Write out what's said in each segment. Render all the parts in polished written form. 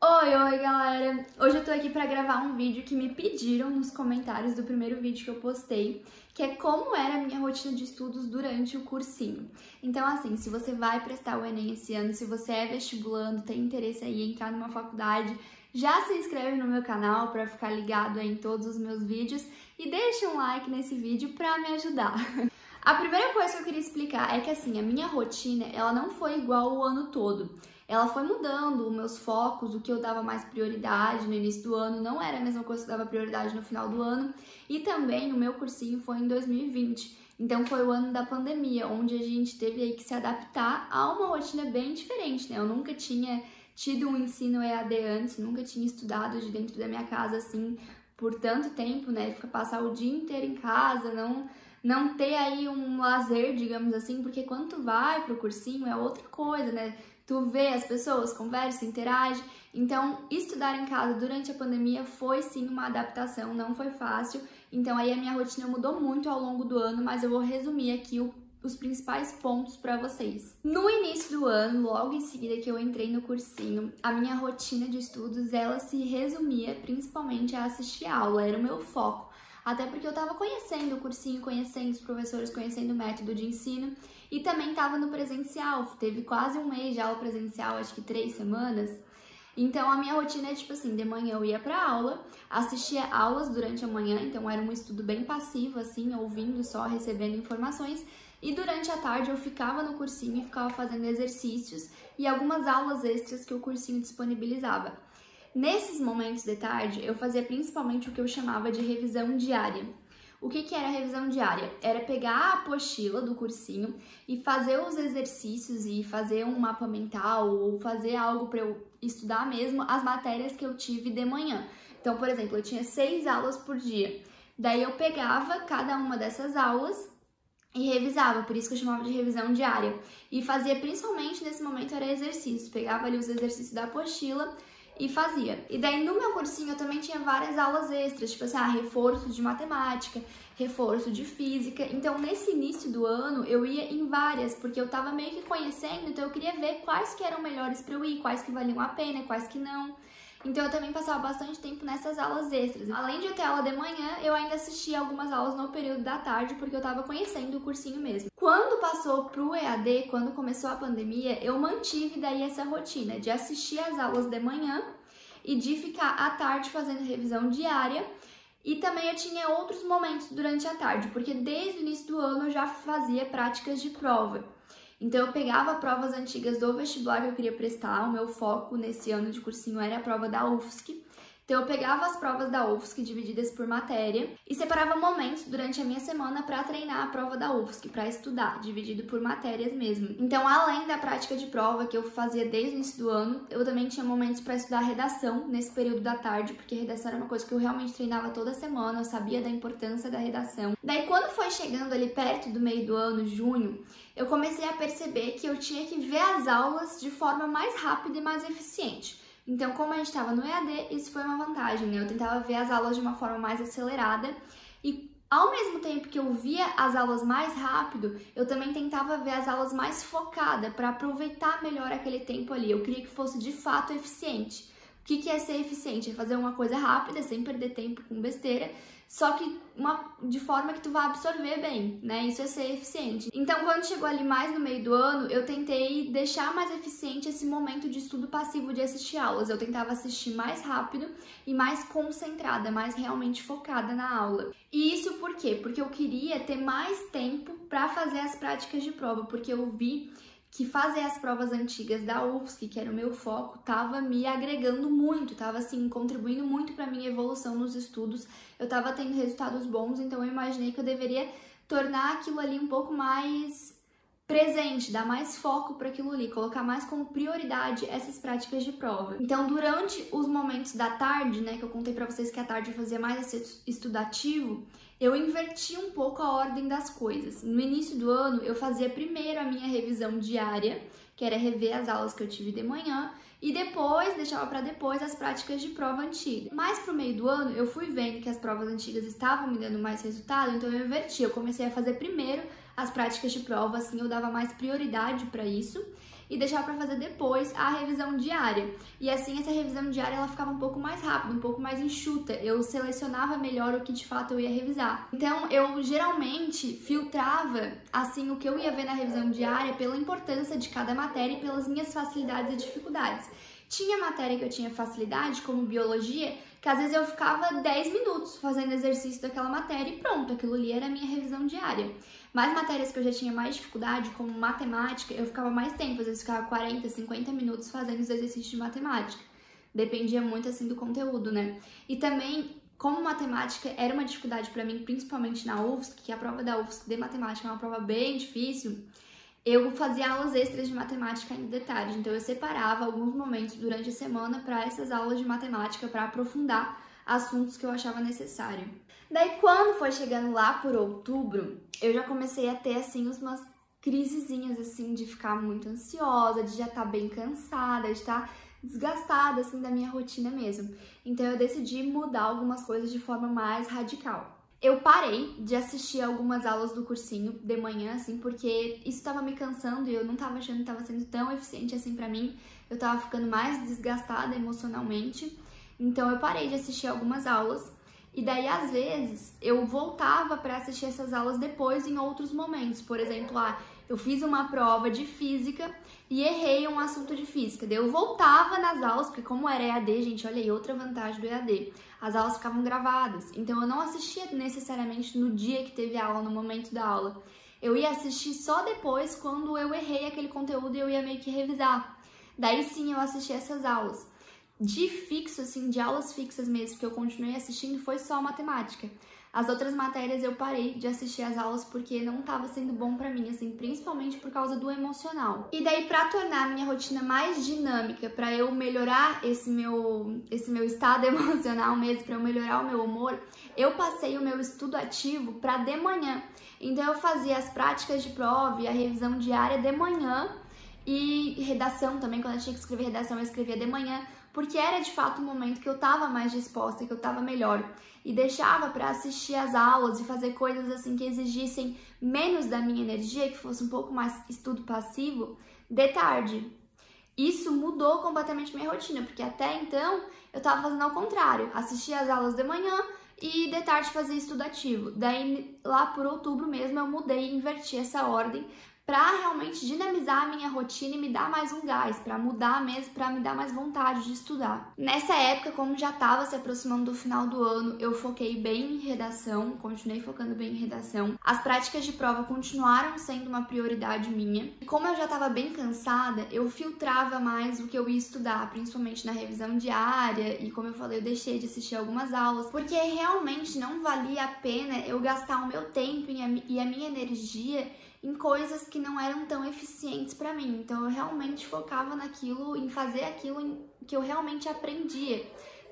Oi, galera! Hoje eu tô aqui pra gravar um vídeo que me pediram nos comentários do primeiro vídeo que eu postei, que é como era a minha rotina de estudos durante o cursinho. Então, assim, se você vai prestar o Enem esse ano, se você é vestibulando, tem interesse aí em entrar numa faculdade, já se inscreve no meu canal pra ficar ligado aí em todos os meus vídeos e deixa um like nesse vídeo pra me ajudar. A primeira coisa que eu queria explicar é que, assim, a minha rotina, ela não foi igual o ano todo. Ela foi mudando os meus focos, o que eu dava mais prioridade no início do ano não era a mesma coisa que eu dava prioridade no final do ano. E também o meu cursinho foi em 2020, então foi o ano da pandemia, onde a gente teve aí que se adaptar a uma rotina bem diferente, né? Eu nunca tinha tido um ensino EAD antes, nunca tinha estudado de dentro da minha casa assim por tanto tempo, né? Passar o dia inteiro em casa, não ter aí um lazer, digamos assim, porque quando tu vai pro cursinho é outra coisa, né? Tu vê as pessoas, conversa, interage. Então, estudar em casa durante a pandemia foi sim uma adaptação, não foi fácil. Então, aí a minha rotina mudou muito ao longo do ano, mas eu vou resumir aqui os principais pontos para vocês. No início do ano, logo em seguida que eu entrei no cursinho, a minha rotina de estudos, ela se resumia principalmente a assistir aula, era o meu foco. Até porque eu estava conhecendo o cursinho, conhecendo os professores, conhecendo o método de ensino e também estava no presencial. Teve quase um mês de aula presencial, acho que 3 semanas. Então a minha rotina é tipo assim, de manhã eu ia para aula, assistia aulas durante a manhã, então era um estudo bem passivo assim, ouvindo só, recebendo informações. E durante a tarde eu ficava no cursinho e ficava fazendo exercícios e algumas aulas extras que o cursinho disponibilizava. Nesses momentos de tarde, eu fazia principalmente o que eu chamava de revisão diária. O que era revisão diária? Era pegar a apostila do cursinho e fazer os exercícios e fazer um mapa mental ou fazer algo para eu estudar mesmo as matérias que eu tive de manhã. Então, por exemplo, eu tinha 6 aulas por dia. Daí eu pegava cada uma dessas aulas e revisava, por isso que eu chamava de revisão diária. E fazia principalmente nesse momento era exercício, pegava ali os exercícios da apostila e fazia. E daí no meu cursinho eu também tinha várias aulas extras, tipo assim, reforço de matemática, reforço de física. Então nesse início do ano eu ia em várias, porque eu tava meio que conhecendo, então eu queria ver quais que eram melhores pra eu ir, quais que valiam a pena, quais que não. Então eu também passava bastante tempo nessas aulas extras. Além de eu ter aula de manhã, eu ainda assistia algumas aulas no período da tarde, porque eu tava conhecendo o cursinho mesmo. Quando passou pro EAD, quando começou a pandemia, eu mantive daí essa rotina de assistir as aulas de manhã e de ficar à tarde fazendo revisão diária. E também eu tinha outros momentos durante a tarde, porque desde o início do ano eu já fazia práticas de prova. Então eu pegava provas antigas do vestibular que eu queria prestar, o meu foco nesse ano de cursinho era a prova da UFSC. Então eu pegava as provas da UFSC divididas por matéria e separava momentos durante a minha semana para treinar a prova da UFSC, para estudar, dividido por matérias mesmo. Então, além da prática de prova que eu fazia desde o início do ano, eu também tinha momentos para estudar redação nesse período da tarde, porque redação era uma coisa que eu realmente treinava toda semana, eu sabia da importância da redação. Daí, quando foi chegando ali perto do meio do ano, junho, eu comecei a perceber que eu tinha que ver as aulas de forma mais rápida e mais eficiente. Então, como a gente estava no EAD, isso foi uma vantagem, né? Eu tentava ver as aulas de uma forma mais acelerada e, ao mesmo tempo que eu via as aulas mais rápido, eu também tentava ver as aulas mais focada para aproveitar melhor aquele tempo ali. Eu queria que fosse de fato eficiente. O que é ser eficiente? É fazer uma coisa rápida, sem perder tempo com besteira, só que de forma que tu vai absorver bem, né? Isso é ser eficiente. Então, quando chegou ali mais no meio do ano, eu tentei deixar mais eficiente esse momento de estudo passivo de assistir aulas. Eu tentava assistir mais rápido e mais concentrada, mais realmente focada na aula. E isso por quê? Porque eu queria ter mais tempo para fazer as práticas de prova, porque eu vi que fazer as provas antigas da UFSC, que era o meu foco, tava me agregando muito, tava assim, contribuindo muito para minha evolução nos estudos. Eu tava tendo resultados bons, então eu imaginei que eu deveria tornar aquilo ali um pouco mais presente, dar mais foco para aquilo ali, colocar mais como prioridade essas práticas de prova. Então, durante os momentos da tarde, né, que eu contei para vocês que a tarde eu fazia mais esse estudativo, eu inverti um pouco a ordem das coisas. No início do ano, eu fazia primeiro a minha revisão diária, que era rever as aulas que eu tive de manhã, e depois, deixava para depois as práticas de prova antiga. Mais pro meio do ano, eu fui vendo que as provas antigas estavam me dando mais resultado, então eu inverti. Eu comecei a fazer primeiro as práticas de prova, assim eu dava mais prioridade para isso. e deixava para fazer depois a revisão diária. E assim essa revisão diária ela ficava um pouco mais rápida, um pouco mais enxuta. Eu selecionava melhor o que de fato eu ia revisar. Então eu geralmente filtrava assim o que eu ia ver na revisão diária pela importância de cada matéria e pelas minhas facilidades e dificuldades. Tinha matéria que eu tinha facilidade, como biologia, que às vezes eu ficava 10 minutos fazendo exercício daquela matéria e pronto, aquilo ali era a minha revisão diária. Mas matérias que eu já tinha mais dificuldade, como matemática, eu ficava mais tempo, às vezes ficava 40, 50 minutos fazendo os exercícios de matemática. Dependia muito assim do conteúdo, né? E também, como matemática era uma dificuldade para mim, principalmente na UFSC, que a prova da UFSC de matemática é uma prova bem difícil, eu fazia aulas extras de matemática ainda de tarde, então eu separava alguns momentos durante a semana para essas aulas de matemática, para aprofundar assuntos que eu achava necessário. Daí, quando foi chegando lá por outubro, eu já comecei a ter, assim, umas crisezinhas, assim, de ficar muito ansiosa, de já estar bem cansada, de estar desgastada, assim, da minha rotina mesmo. Então, eu decidi mudar algumas coisas de forma mais radical. Eu parei de assistir algumas aulas do cursinho de manhã, assim, porque isso tava me cansando e eu não tava achando que tava sendo tão eficiente assim pra mim. Eu tava ficando mais desgastada emocionalmente. Então eu parei de assistir algumas aulas e daí às vezes eu voltava pra assistir essas aulas depois em outros momentos. Por exemplo, eu fiz uma prova de física e errei um assunto de física. Daí eu voltava nas aulas, porque como era EAD, gente, olha aí, outra vantagem do EAD. As aulas ficavam gravadas, então eu não assistia necessariamente no dia que teve aula, no momento da aula. Eu ia assistir só depois, quando eu errei aquele conteúdo e eu ia meio que revisar. Daí sim eu assisti essas aulas. De fixo, assim, de aulas fixas mesmo, que eu continuei assistindo, foi só matemática. As outras matérias eu parei de assistir as aulas porque não estava sendo bom pra mim, assim, principalmente por causa do emocional. E daí, pra tornar a minha rotina mais dinâmica, pra eu melhorar esse meu estado emocional mesmo, pra eu melhorar o meu humor, eu passei o meu estudo ativo pra de manhã. Então eu fazia as práticas de prova e a revisão diária de manhã e redação também, quando eu tinha que escrever redação eu escrevia de manhã, porque era de fato um momento que eu tava mais disposta, que eu tava melhor. E deixava para assistir as aulas e fazer coisas assim que exigissem menos da minha energia, que fosse um pouco mais estudo passivo, de tarde. Isso mudou completamente minha rotina, porque até então eu tava fazendo ao contrário, assistia as aulas de manhã e de tarde fazia estudo ativo. Daí lá por outubro mesmo eu mudei e inverti essa ordem para realmente dinamizar a minha rotina e me dar mais um gás, para mudar mesmo, para me dar mais vontade de estudar. Nessa época, como já estava se aproximando do final do ano, eu foquei bem em redação, continuei focando bem em redação. As práticas de prova continuaram sendo uma prioridade minha. E como eu já estava bem cansada, eu filtrava mais o que eu ia estudar, principalmente na revisão diária, e como eu falei, eu deixei de assistir algumas aulas, porque realmente não valia a pena eu gastar o meu tempo e a minha energia em coisas que não eram tão eficientes para mim. Então eu realmente focava naquilo, em fazer aquilo que eu realmente aprendia,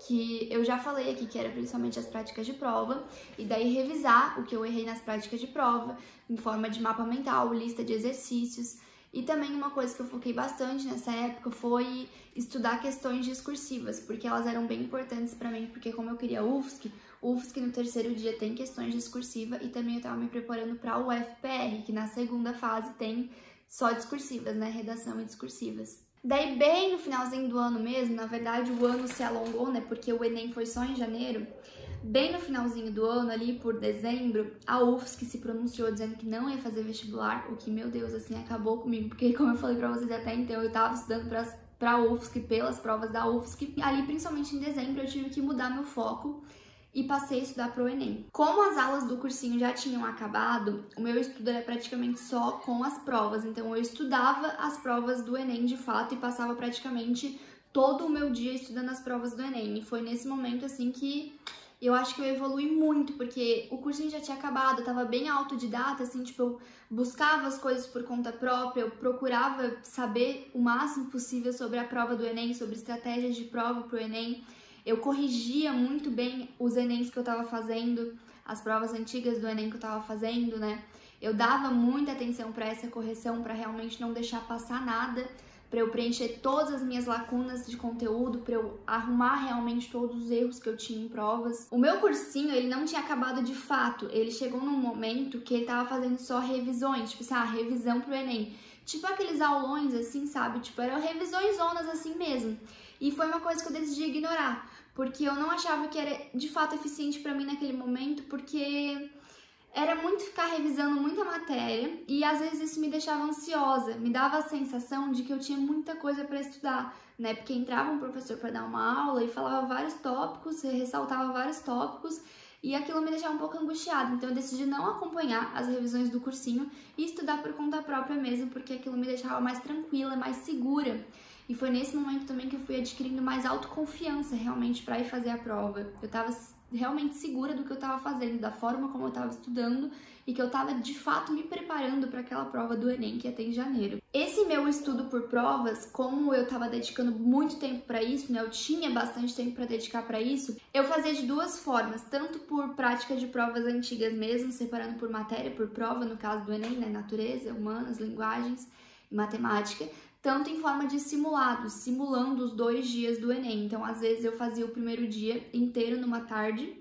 que eu já falei aqui, que era principalmente as práticas de prova, e daí revisar o que eu errei nas práticas de prova, em forma de mapa mental, lista de exercícios. E também uma coisa que eu foquei bastante nessa época foi estudar questões discursivas, porque elas eram bem importantes para mim, porque como eu queria UFSC no terceiro dia tem questões discursivas e também eu estava me preparando para o UFPR, que na segunda fase tem só discursivas, né, redação e discursivas. Daí bem no finalzinho do ano mesmo, na verdade o ano se alongou, né, porque o Enem foi só em janeiro. Bem no finalzinho do ano, ali por dezembro, a UFSC se pronunciou dizendo que não ia fazer vestibular, o que, meu Deus, assim, acabou comigo, porque como eu falei pra vocês até então, eu tava estudando pra UFSC, pelas provas da UFSC, e ali, principalmente em dezembro, eu tive que mudar meu foco e passei a estudar pro Enem. Como as aulas do cursinho já tinham acabado, o meu estudo era praticamente só com as provas, então eu estudava as provas do Enem de fato e passava praticamente todo o meu dia estudando as provas do Enem, e foi nesse momento, assim, que eu acho que eu evolui muito, porque o cursinho já tinha acabado, eu tava bem autodidata, assim, tipo, eu buscava as coisas por conta própria, eu procurava saber o máximo possível sobre a prova do Enem, sobre estratégias de prova pro Enem. Eu corrigia muito bem os Enems que eu tava fazendo, as provas antigas do Enem que eu tava fazendo, né? Eu dava muita atenção pra essa correção, pra realmente não deixar passar nada, para eu preencher todas as minhas lacunas de conteúdo, para eu arrumar realmente todos os erros que eu tinha em provas. O meu cursinho, ele não tinha acabado de fato, ele chegou num momento que ele tava fazendo só revisões, tipo assim, revisão pro Enem. tipo aqueles aulões assim, sabe? Tipo, eram revisões zonas assim mesmo. E foi uma coisa que eu decidi ignorar, porque eu não achava que era de fato eficiente pra mim naquele momento, porque era muito ficar revisando muita matéria e às vezes isso me deixava ansiosa, me dava a sensação de que eu tinha muita coisa para estudar, né? Porque entrava um professor para dar uma aula e falava vários tópicos, ressaltava vários tópicos e aquilo me deixava um pouco angustiada. Então eu decidi não acompanhar as revisões do cursinho e estudar por conta própria mesmo, porque aquilo me deixava mais tranquila, mais segura. E foi nesse momento também que eu fui adquirindo mais autoconfiança realmente para ir fazer a prova. Eu tava realmente segura do que eu estava fazendo, da forma como eu estava estudando e que eu estava de fato me preparando para aquela prova do Enem que ia ter em janeiro. Esse meu estudo por provas, como eu estava dedicando muito tempo para isso, né, eu tinha bastante tempo para dedicar para isso, eu fazia de duas formas, tanto por prática de provas antigas mesmo, separando por matéria, por prova, no caso do Enem, né, natureza, humanas, linguagens e matemática, tanto em forma de simulados, simulando os 2 dias do Enem. Então, às vezes eu fazia o primeiro dia inteiro numa tarde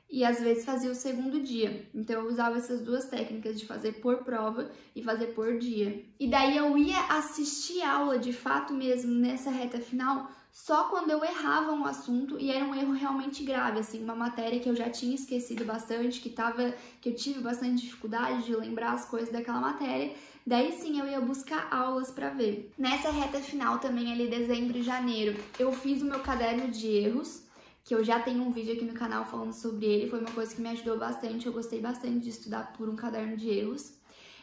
e às vezes fazia o segundo dia. Então, eu usava essas duas técnicas de fazer por prova e fazer por dia. E daí eu ia assistir aula de fato mesmo nessa reta final só quando eu errava um assunto e era um erro realmente grave, assim, uma matéria que eu já tinha esquecido bastante, que eu tive bastante dificuldade de lembrar as coisas daquela matéria. Daí sim eu ia buscar aulas para ver. Nessa reta final também, ali dezembro e janeiro, eu fiz o meu caderno de erros, que eu já tenho um vídeo aqui no canal falando sobre ele, foi uma coisa que me ajudou bastante, eu gostei bastante de estudar por um caderno de erros.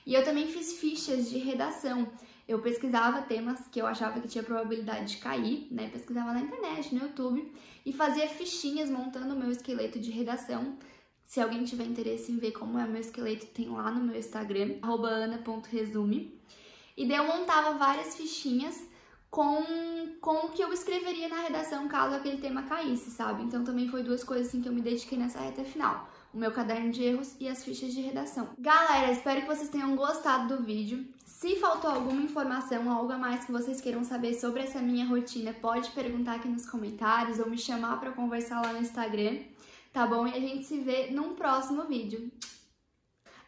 E eu também fiz fichas de redação. Eu pesquisava temas que eu achava que tinha probabilidade de cair, né? Pesquisava na internet, no YouTube, e fazia fichinhas montando o meu esqueleto de redação. Se alguém tiver interesse em ver como é o meu esqueleto, tem lá no meu Instagram, @ana.resume. E daí eu montava várias fichinhas com o que eu escreveria na redação caso aquele tema caísse, sabe? Então também foi duas coisas assim que eu me dediquei nessa reta final. O meu caderno de erros e as fichas de redação. Galera, espero que vocês tenham gostado do vídeo. Se faltou alguma informação, algo a mais que vocês queiram saber sobre essa minha rotina, pode perguntar aqui nos comentários ou me chamar para conversar lá no Instagram, tá bom? E a gente se vê num próximo vídeo.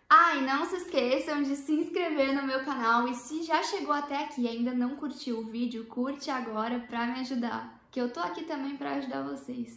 Ah, e não se esqueçam de se inscrever no meu canal e se já chegou até aqui e ainda não curtiu o vídeo, curte agora pra me ajudar, que eu tô aqui também pra ajudar vocês.